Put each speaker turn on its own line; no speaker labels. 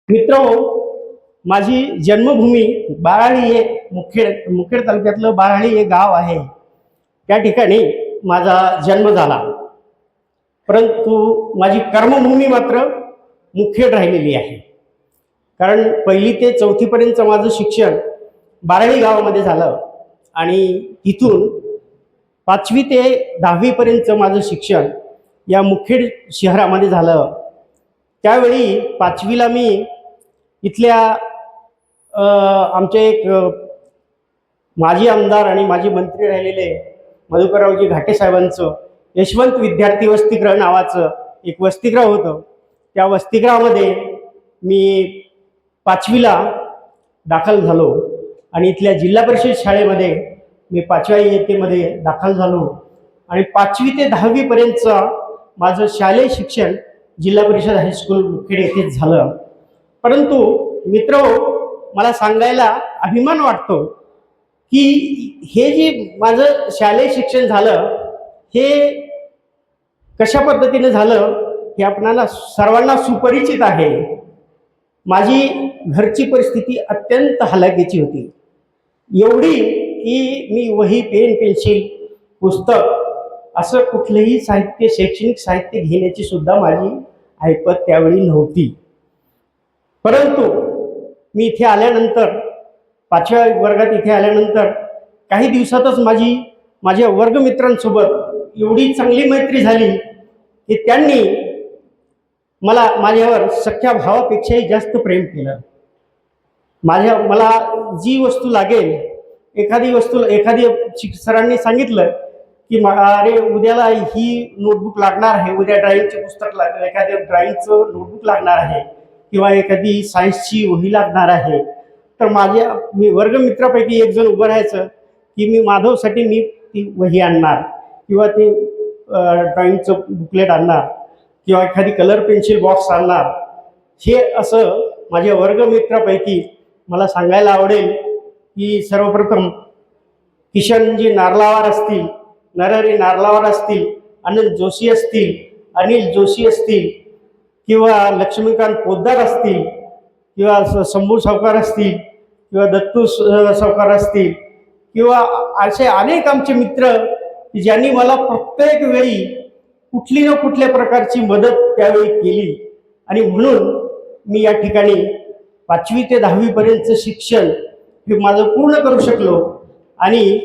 मित्रहो, माझी जन्मभूमी बाराळी हे मुखेड तालुक्यातलं बाराळी हे गाव आहे. त्या ठिकाणी माझा जन्म झाला, परंतु माझी कर्मभूमी मात्र मुखेड राहिलेली आहे. कारण 1ली ते 4थीपर्यंत माझं शिक्षण बाराळी गावामध्ये झालं आणि तिथून 5वी ते 10वीपर्यंत माझं शिक्षण या मुखेड शहरामध्ये झालं. त्यावेळी 5वीला मी इथल्या आमचे एक माजी आमदार आणि माजी मंत्री राहिलेले मधुकररावजी घाटे साहेबांचं यशवंत विद्यार्थी वसतिगृह नावाचं एक वसतिगृह होतं. त्या वसतिगृहामध्ये मी 5वीला दाखल झालो आणि इथल्या जिल्हा परिषद शाळेमध्ये मी 5व्या इयत्तेमध्ये दाखल झालो आणि 5वी ते 10वीपर्यंतचं माझं शालेय शिक्षण जिल्हा परिषद हायस्कूल मुखेड येथेच झालं. परंतु मित्रहो, मला सांगायला अभिमान वाटतो की हे जे माझं शालेय शिक्षण झालं हे कशा पद्धतीने झालं हे आपणाला सर्वांना सुपरिचित आहे. माझी घरची परिस्थिती अत्यंत हलाखीची होती, एवढी की मी वही, पेन, पेन्सिल, पुस्तक असं कुठलंही साहित्य, शैक्षणिक साहित्य घेण्याची सुद्धा माझी ऐपत त्यावेळी नव्हती. परंतु मी इथे आल्यानंतर 5व्या वर्गात इथे आल्यानंतर काही दिवसातच माझ्या वर्गमित्रांसोबत एवढी चांगली मैत्री झाली की त्यांनी माझ्यावर सख्या भावापेक्षाही जास्त प्रेम केलं. मला जी वस्तू लागेल, एखादी सरांनी सांगितलं की अरे उद्याला ही नोटबुक लागणार आहे, उद्या ड्रॉइंगचे पुस्तक लागेल, एखाद्या ड्रॉइंगचं नोटबुक लागणार आहे किंवा एखादी सायन्सची वही लागणार आहे, तर मी वर्गमित्रापैकी एक जण उभं राहायचं की मी माधवसाठी मी ती वही आणणार किंवा ते ड्रॉइंगचं बुकलेट आणणार किंवा एखादी कलर पेन्सिल बॉक्स आणणार. हे असं माझ्या वर्गमित्रापैकी मला सांगायला आवडेल की सर्वप्रथम किशनजी नारलावार असतील, नरहरी नारलावार असतील, अनिल जोशी असतील, अनिल जोशी असतील किंवा लक्ष्मीकांत पोद्दार असतील किंवा शंभू सावकार असतील किंवा दत्तू सावकार असतील किंवा असे अनेक आमचे मित्र ज्यांनी मला प्रत्येक वेळी कुठली ना कुठल्या प्रकारची मदत त्यावेळी केली आणि म्हणून मी या ठिकाणी 5वी ते 10वीपर्यंतचं शिक्षण हे माझं पूर्ण करू शकलो आणि